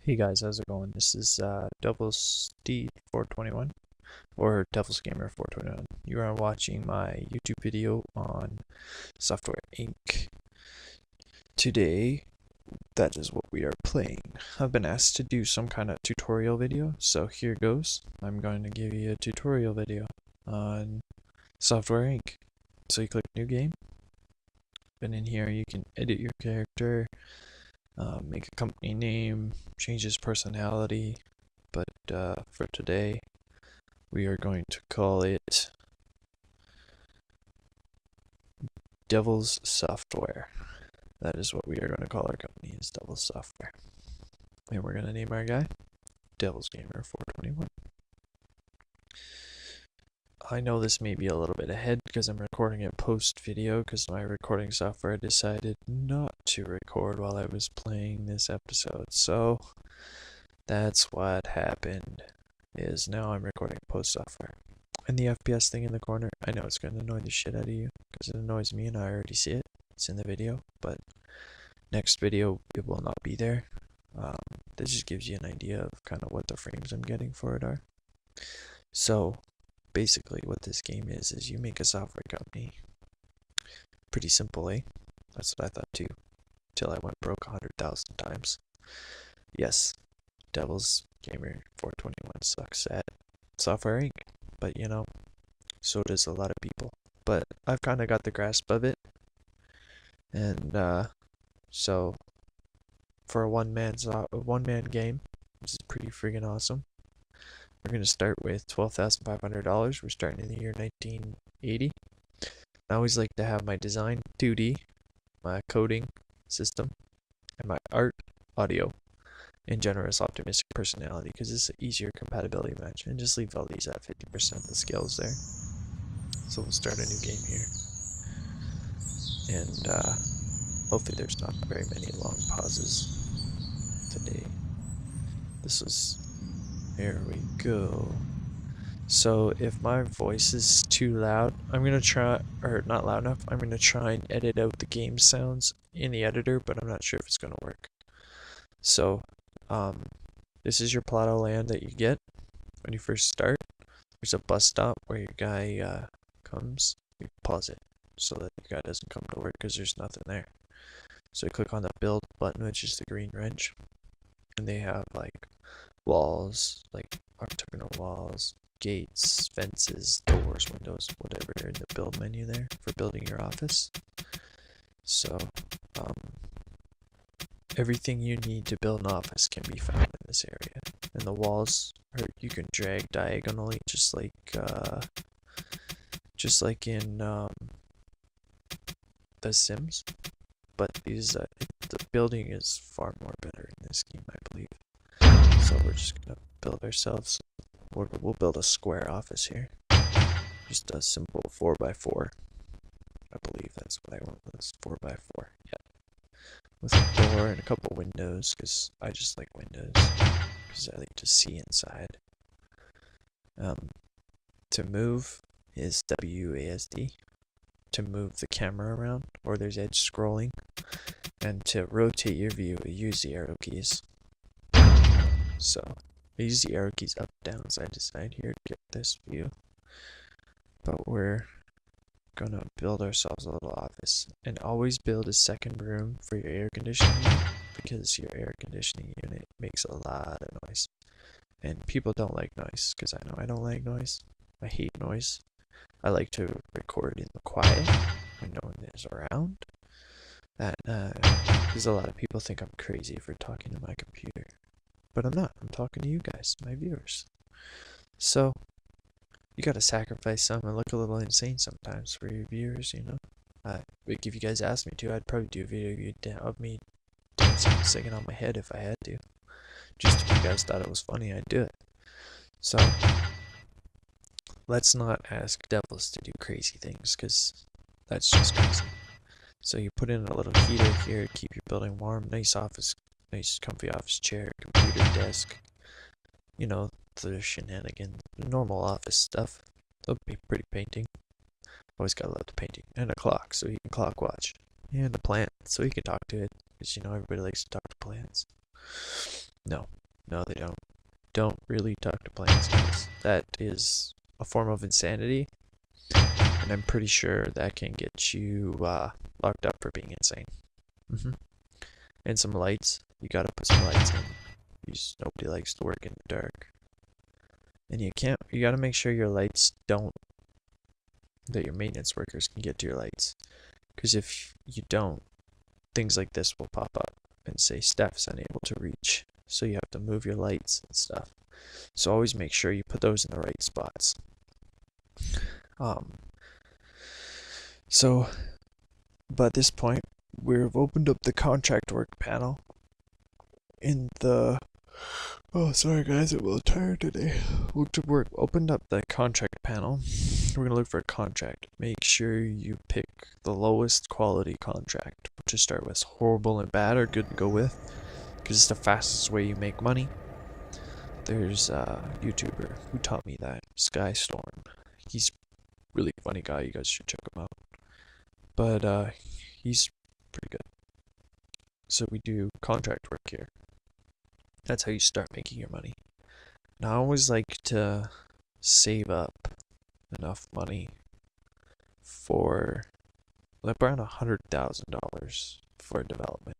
Hey guys, how's it going? This is Devil's Steed 421 or Devil's Gamer 421. You are watching my YouTube video on Software Inc. Today, that is what we are playing. I've been asked to do some kind of tutorial video, so here goes. I'm going to give you a tutorial video on Software Inc. So you click New Game, and in here you can edit your character, make a company name, change his personality, but for today we are going to call it Devil's Software. That is what we are going to call our company, is Devil's Software. And we're going to name our guy Devil's Gamer 421. I know this may be a little bit ahead because I'm recording it post video because my recording software decided not to record while I was playing this episode. So that's what happened, is now I'm recording post software. And the FPS thing in the corner, I know it's going to annoy the shit out of you because it annoys me and I already see it. It's in the video, but next video it will not be there. This just gives you an idea of kind of what the frames I'm getting for it are. So basically what this game is you make a software company. Pretty simple, eh? That's what I thought too, till I went broke 100,000 times. Yes, Devil's Gamer 421 sucks at Software Inc. But you know, so does a lot of people. But I've kind of got the grasp of it. And so for a one-man game, this is pretty friggin' awesome. We're going to start with $12,500. We're starting in the year 1980. I always like to have my design 2D, my coding system, and my art, audio, and generous optimistic personality, because it's an easier compatibility match. And just leave all these at 50% the scales there. So we'll start a new game here. And hopefully there's not very many long pauses today. There we go. So if my voice is too loud, I'm gonna try, or not loud enough, I'm gonna try and edit out the game sounds in the editor, but I'm not sure if it's gonna work. So, this is your plot of land that you get when you first start. There's a bus stop where your guy comes. You pause it so that your guy doesn't come to work because there's nothing there. So you click on the build button, which is the green wrench, and they have like walls, like octagonal walls, gates, fences, doors, windows, whatever in the build menu there for building your office. So everything you need to build an office can be found in this area. And the walls you can drag diagonally, just like in The Sims. But the building is far more better in this game, I believe. So we're just gonna build ourselves. We'll build a square office here. Just a simple 4x4. I believe that's what I want. This 4x4. Yeah. With a door and a couple windows, because I just like windows. Because I like to see inside. To move is WASD. To move the camera around, or there's edge scrolling. And to rotate your view, use the arrow keys. So I use the arrow keys up, down, side to side here to get this view. But we're gonna build ourselves a little office. And always build a second room for your air conditioning unit, because your air conditioning unit makes a lot of noise. And people don't like noise, because I know I don't like noise. I hate noise. I like to record in the quiet when no one is around. Because a lot of people think I'm crazy for talking to my computer. But I'm not. I'm talking to you guys, my viewers. So, you gotta sacrifice some and look a little insane sometimes for your viewers, you know? Like if you guys asked me to, I'd probably do a video of me dancing and singing on my head if I had to. Just if you guys thought it was funny, I'd do it. So, let's not ask devils to do crazy things, because that's just crazy. So you put in a little heater here to keep your building warm. Nice comfy office chair, computer desk. You know, the shenanigans, the normal office stuff. The pretty painting. Always gotta love the painting. And a clock, so you can clock watch. And a plant, so you can talk to it. Because, you know, everybody likes to talk to plants. No, no, they don't. Don't really talk to plants, guys. That is a form of insanity, and I'm pretty sure that can get you locked up for being insane. And some lights. You gotta put some lights in. Because nobody likes to work in the dark. And you gotta make sure your lights don't, that your maintenance workers can get to your lights. Because if you don't, things like this will pop up and say staff's unable to reach. So you have to move your lights and stuff. So always make sure you put those in the right spots. So, by this point, we've opened up the contract work panel in the... Oh, sorry guys, I'm a little tired today. Opened up the contract panel. We're gonna look for a contract. Make sure you pick the lowest quality contract to start with. Horrible and bad are good to go with, because it's the fastest way you make money. There's a YouTuber who taught me that, Skystorm. He's a really funny guy, you guys should check him out. But he's pretty good. So we do contract work here. That's how you start making your money. Now I always like to save up enough money for around $100,000 for development.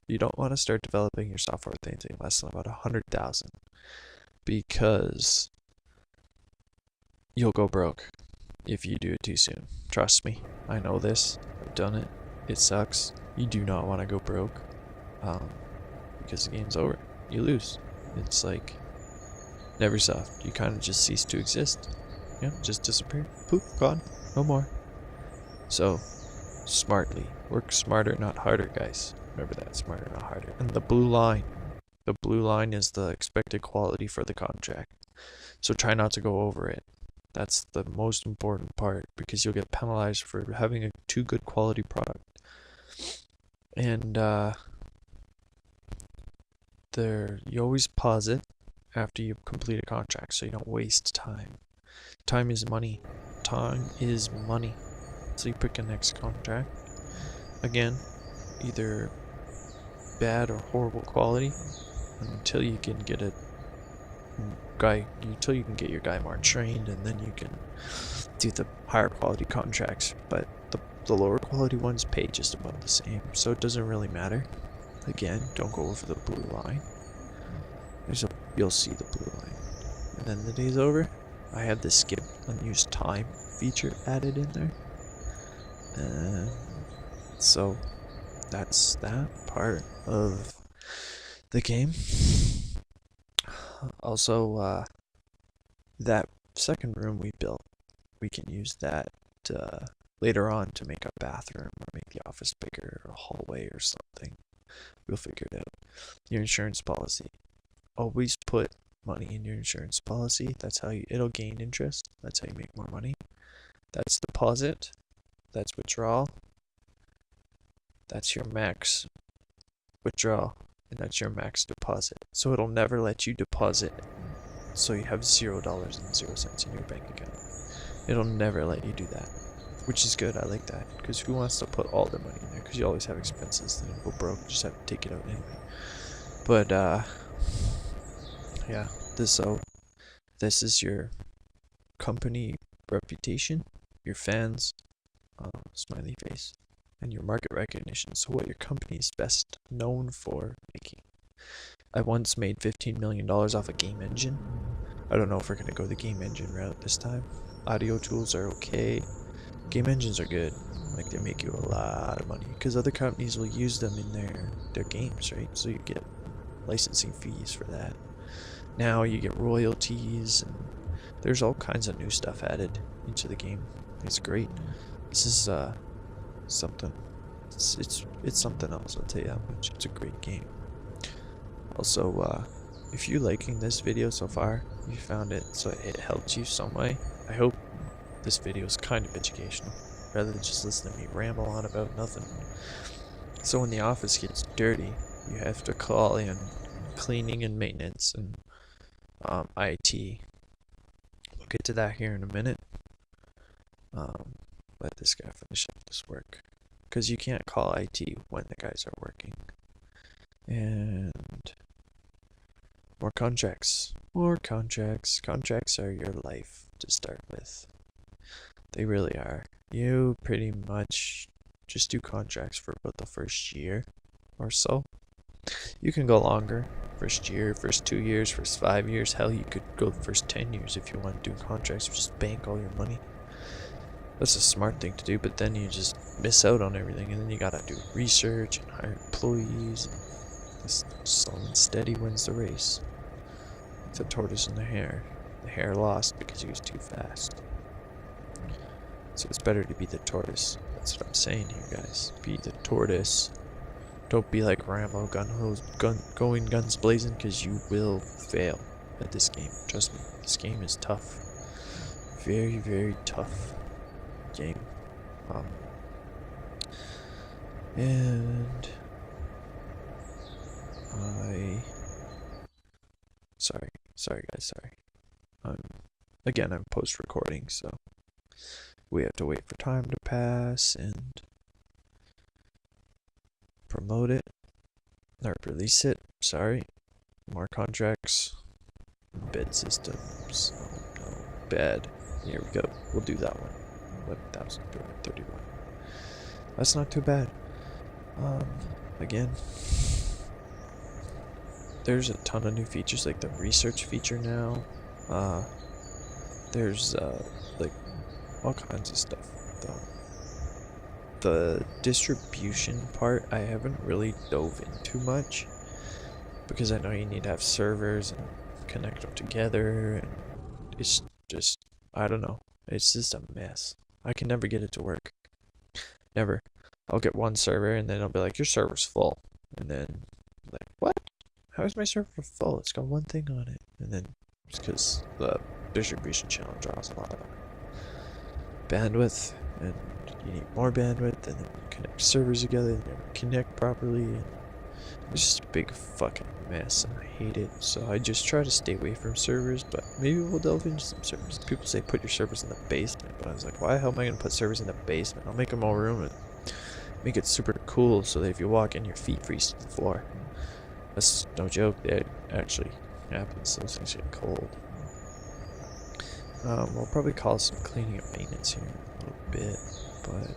You don't want to start developing your software with anything less than about $100,000, because you'll go broke if you do it too soon. Trust me, I know this. I've done it. It sucks. You do not want to go broke, because the game's over. You lose. It's like Neversoft. You kind of just cease to exist. Yeah, just disappear. Poof, gone. No more. So, smartly. Work smarter, not harder, guys. Remember that, smarter, not harder. And the blue line. The blue line is the expected quality for the contract. So try not to go over it. That's the most important part, because you'll get penalized for having a too good quality product. And you always pause it after you complete a contract, so you don't waste time. Time is money. Time is money. So you pick a next contract. Again, either bad or horrible quality, until you can get a guy, until you can get your guy more trained, and then you can do the higher quality contracts. But the lower quality ones pay just about the same, so it doesn't really matter. Again, don't go over the blue line. You'll see the blue line. And then the day's over. I have the skip unused time feature added in there. So that's that part of the game. Also, that second room we built, we can use that later on to make a bathroom or make the office bigger, or a hallway or something. We'll figure it out. Your insurance policy. Always put money in your insurance policy. That's how it'll gain interest. That's how you make more money. That's deposit. That's withdrawal. That's your max withdrawal. And that's your max deposit. So it'll never let you deposit so you have $0.00 in your bank account. It'll never let you do that, which is good. I like that, because who wants to put all their money in there? Because you always have expenses, then you'll go broke. You just have to take it out anyway. But yeah, this is your company reputation, your fans, smiley face, and your market recognition. So what your company is best known for making. I once made $15 million off a game engine. I don't know if we're gonna go the game engine route this time. Audio tools are okay. Game engines are good. Like, they make you a lot of money, because other companies will use them in their games, right? So you get licensing fees for that. Now you get royalties, and there's all kinds of new stuff added into the game. It's great. This is something. It's something else, I'll tell you how much. It's a great game. Also, if you're liking this video so far, you found it so it helped you some way, I hope this video is kind of educational, rather than just listening to me ramble on about nothing. So when the office gets dirty, you have to call in cleaning and maintenance and IT. We'll get to that here in a minute. Let this guy finish up this work, because you can't call IT when the guys are working. And More contracts. More contracts. Contracts are your life to start with. They really are. You pretty much just do contracts for about the first year or so. You can go longer. First year, first 2 years, first 5 years. Hell, you could go the first 10 years if you want to do contracts. Just bank all your money. That's a smart thing to do, but then you just miss out on everything, and then you gotta do research and hire employees. This slow and steady wins the race. Like the tortoise and the hare. The hare lost because he was too fast. So it's better to be the tortoise. That's what I'm saying here, guys. Be the tortoise. Don't be like Rambo, going guns blazing, because you will fail at this game. Trust me, this game is tough. Very, very tough game. And sorry guys, sorry. Again, I'm post-recording, so we have to wait for time to pass and promote it, or release it. Sorry. More contracts. Bed systems. Oh no. Bed. Here we go. We'll do that one. 11,231. That's not too bad. Again, there's a ton of new features, like the research feature now. There's like all kinds of stuff. The distribution part I haven't really dove into much, because I know you need to have servers and connect them together, and it's just, I don't know, it's just a mess. I can never get it to work. Never. I'll get one server and then I'll be like, your server's full, and then like, what? How is my server full? It's got one thing on it. And then it's because the distribution channel draws a lot of bandwidth, and you need more bandwidth, and then you connect servers together and they never connect properly, and it's just a big fucking mess, and I hate it. So I just try to stay away from servers, but maybe we'll delve into some servers. People say put your servers in the basement, but I was like, why the hell am I gonna put servers in the basement? I'll make them all room and make it super cool so that if you walk in, your feet freeze to the floor. That's no joke, that actually happens. Those things get cold. We'll probably call some cleaning and maintenance here in a little bit, but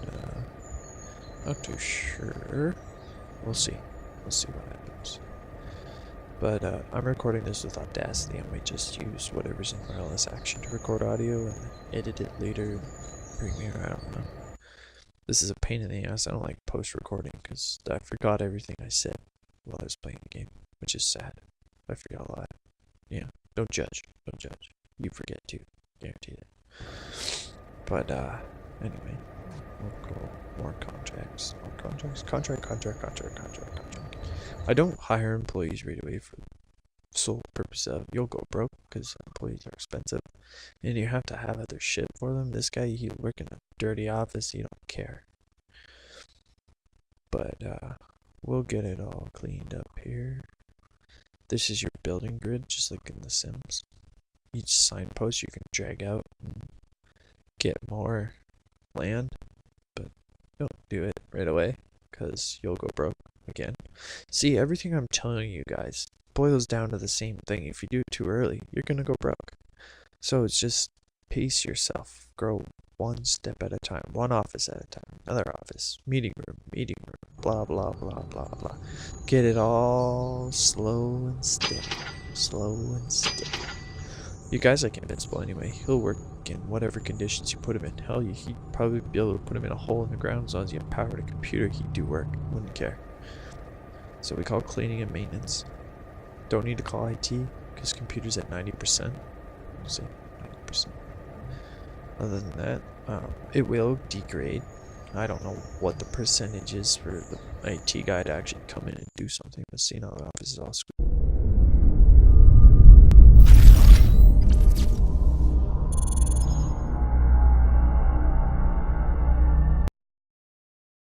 not too sure. We'll see. We'll see what happens. But I'm recording this with Audacity. I might just use whatever's in wireless action to record audio and edit it later. Premiere, I don't know. This is a pain in the ass. I don't like post-recording because I forgot everything I said while I was playing the game, which is sad. I forgot a lot. Yeah, don't judge. Don't judge. You forget too. Guaranteed it. But anyway, we'll go more contracts. More contracts. Contract. I don't hire employees right away for the sole purpose of you'll go broke, because employees are expensive and you have to have other shit for them. This guy, he work in a dirty office, he don't care. But we'll get it all cleaned up here. This is your building grid, just like in The Sims. Each signpost you can drag out and get more land, but don't do it right away because you'll go broke again. See, everything I'm telling you guys boils down to the same thing. If you do it too early, you're gonna go broke. So it's just pace yourself. Grow one step at a time, one office at a time, another office, meeting room, blah blah blah blah blah. Get it all slow and steady. Slow and steady. You guys like Invincible anyway. He'll work in whatever conditions you put him in. Hell, he'd probably be able to put him in a hole in the ground as long as you have power to computer. He'd do work. Wouldn't care. So we call cleaning and maintenance. Don't need to call IT because computer's at 90%. See, 90%. Other than that, it will degrade. I don't know what the percentage is for the IT guy to actually come in and do something. But seeing how the office is all squeezed